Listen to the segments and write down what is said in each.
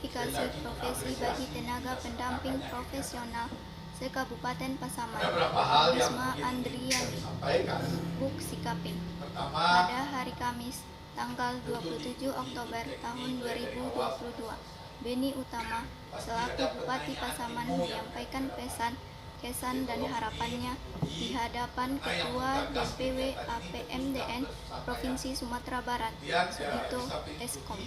sertifikasi profesi bagi tenaga pendamping profesional se-Kabupaten Pasaman, Risma Andriani, Buk Sikaping, pada hari Kamis, tanggal 27 Oktober tahun 2022. Beni Utama, selaku Bupati Pasaman, menyampaikan pesan, kesan dan harapannya di hadapan Ketua DPW APMDN Provinsi Sumatera Barat, Sugito Eskom,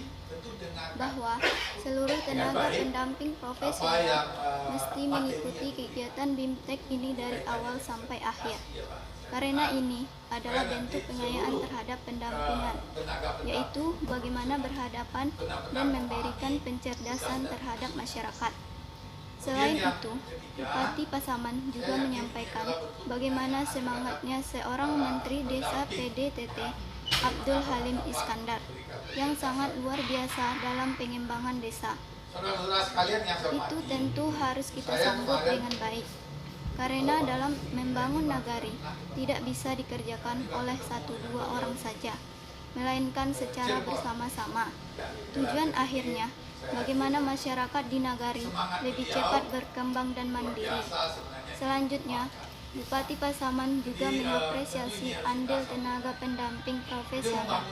bahwa seluruh tenaga pendamping profesional mesti mengikuti kegiatan BIMTEK ini dari awal sampai akhir. Karena ini adalah bentuk pengayaan terhadap pendampingan, yaitu bagaimana berhadapan dan memberikan pencerdasan terhadap masyarakat. Selain itu, Bupati Pasaman juga menyampaikan bagaimana semangatnya seorang Menteri Desa PDTT, Abdul Halim Iskandar, yang sangat luar biasa dalam pengembangan desa. Itu tentu harus kita sambut dengan baik. Karena dalam membangun nagari tidak bisa dikerjakan oleh 1-2 orang saja, melainkan secara bersama-sama. Tujuan akhirnya, bagaimana masyarakat di nagari lebih cepat berkembang dan mandiri. Selanjutnya, Bupati Pasaman juga mengapresiasi andil tenaga pendamping profesional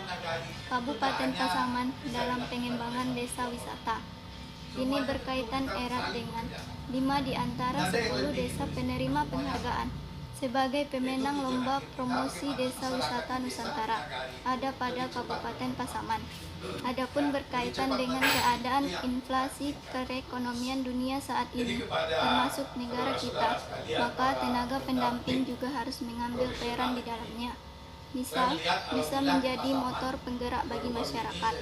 Kabupaten Pasaman dalam pengembangan desa wisata. Ini berkaitan erat dengan 5 di antara 10 desa penerima penghargaan sebagai pemenang Lomba Promosi Desa Wisata Nusantara ada pada Kabupaten Pasaman. Adapun berkaitan dengan keadaan inflasi perekonomian dunia saat ini, termasuk negara kita, maka tenaga pendamping juga harus mengambil peran di dalamnya. Misal, bisa menjadi motor penggerak bagi masyarakat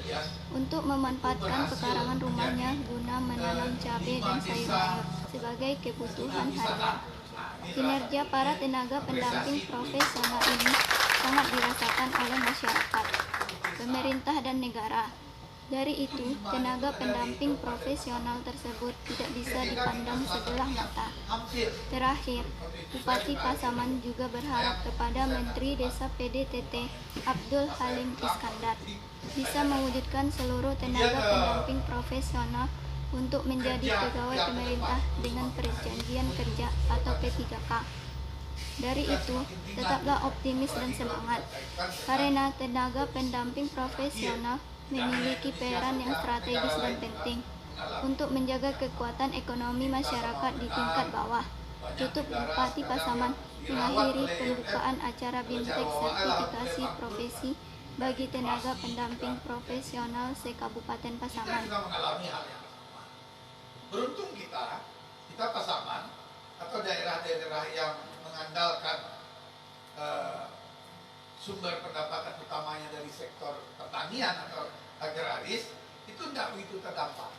untuk memanfaatkan pekarangan rumahnya guna menanam cabai dan sayur-sayur sebagai kebutuhan harian. Kinerja para tenaga pendamping profesional ini sangat dirasakan oleh masyarakat, pemerintah, dan negara. Dari itu, tenaga pendamping profesional tersebut tidak bisa dipandang sebelah mata. Terakhir, Bupati Pasaman juga berharap kepada Menteri Desa PDTT, Abdul Halim Iskandar, bisa mewujudkan seluruh tenaga pendamping profesional untuk menjadi pegawai pemerintah dengan perjanjian kerja atau P3K. Dari itu, tetaplah optimis dan semangat, karena tenaga pendamping profesional memiliki peran yang strategis dan penting untuk menjaga kekuatan ekonomi masyarakat di tingkat bawah. Tutup Bupati Pasaman mengakhiri pembukaan acara BIMTEK sertifikasi profesi bagi tenaga pendamping profesional se-Kabupaten Pasaman. Beruntung kita Pasaman atau daerah-daerah yang mengandalkan sumber pendapatan utamanya dari sektor pertanian atau agraris, itu tidak begitu terdampak.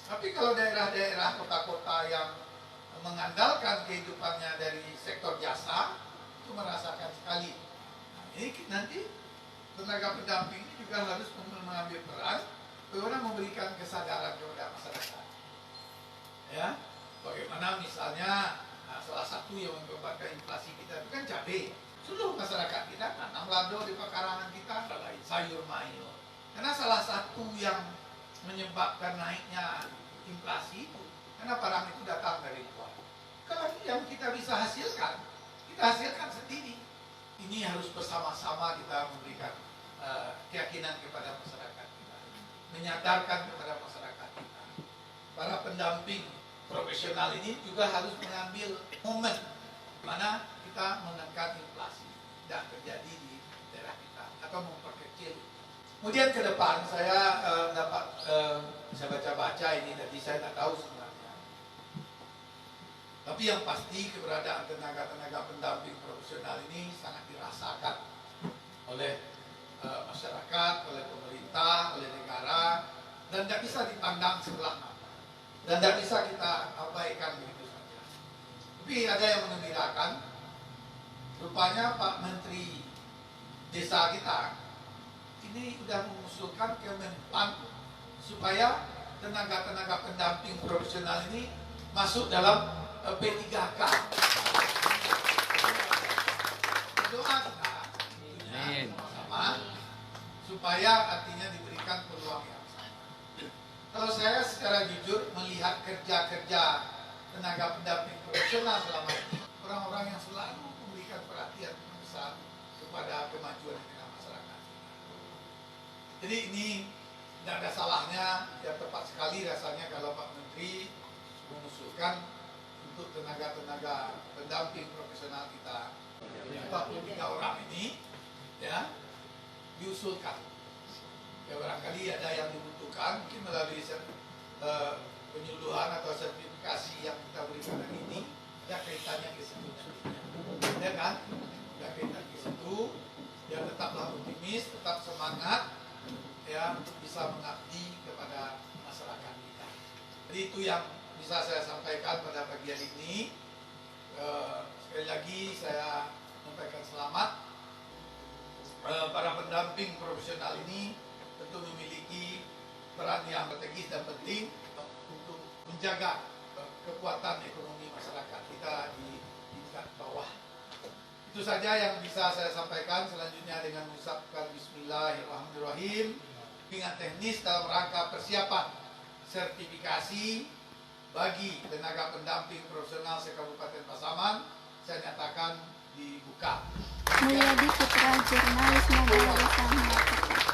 Tapi kalau daerah-daerah kota-kota yang mengandalkan kehidupannya dari sektor jasa, itu merasakan sekali. Nah, ini nanti tenaga pendamping ini juga harus mengambil peran bagaimana memberikan kesadaran kepada masyarakat. Ya, bagaimana misalnya salah satu yang menyebabkan inflasi kita itu kan cabai. Seluruh masyarakat kita tanam lado di pekarangan kita, sayur mayur. Karena salah satu yang menyebabkan naiknya inflasi itu karena barang itu datang dari luar. Kalau yang kita bisa hasilkan, kita hasilkan sendiri. Ini harus bersama-sama kita memberikan keyakinan kepada masyarakat kita, menyadarkan kepada masyarakat kita. Para pendamping profesional ini juga harus mengambil momen mana kita menekan inflasi dan terjadi di daerah kita atau memperkecil. Kemudian ke depan saya saya baca-baca ini, tadi saya nggak tahu sebenarnya. Tapi yang pasti keberadaan tenaga-tenaga pendamping profesional ini sangat dirasakan oleh masyarakat, oleh pemerintah, oleh negara, dan tidak bisa dipandang sebelah mata. Dan tidak bisa kita abaikan begitu saja. Tapi ada yang mengembirakan. Rupanya Pak Menteri Desa kita ini sudah mengusulkan ke Menpan supaya tenaga-tenaga pendamping profesional ini masuk dalam P3K. Doa kita sama supaya artinya diberikan peluang yang sama. Kalau saya secara jujur melihat kerja-kerja tenaga pendamping profesional selama ini, orang-orang yang selalu memberikan perhatian besar kepada kemajuan di tengah masyarakat. Jadi ini tidak ada salahnya, ya tepat sekali rasanya kalau Pak Menteri mengusulkan untuk tenaga-tenaga pendamping profesional kita 43 orang ini ya diusulkan. Ya barangkali ada yang dibutuhkan mungkin melalui penyuluhan atau sertifikasi yang kita berikan hari ini, ada kaitannya ke situ nantinya. Ya kan? Ada kaitan ke situ. Ya tetaplah optimis, tetap semangat ya untuk bisa mengabdi kepada masyarakat kita. Jadi itu yang bisa saya sampaikan pada pagi hari ini. Sekali lagi saya menyampaikan selamat. Para pendamping profesional ini tentu memiliki peran yang strategis dan penting untuk menjaga kekuatan ekonomi masyarakat kita di tingkat bawah. Itu saja yang bisa saya sampaikan. Selanjutnya dengan mengucapkan Bismillahirrahmanirrahim. Bimbingan teknis dalam rangka persiapan sertifikasi bagi tenaga pendamping profesional se-Kabupaten Pasaman saya nyatakan dibuka. Mulyadi Putra, Jurnalis Mobil Desa, menyatakan.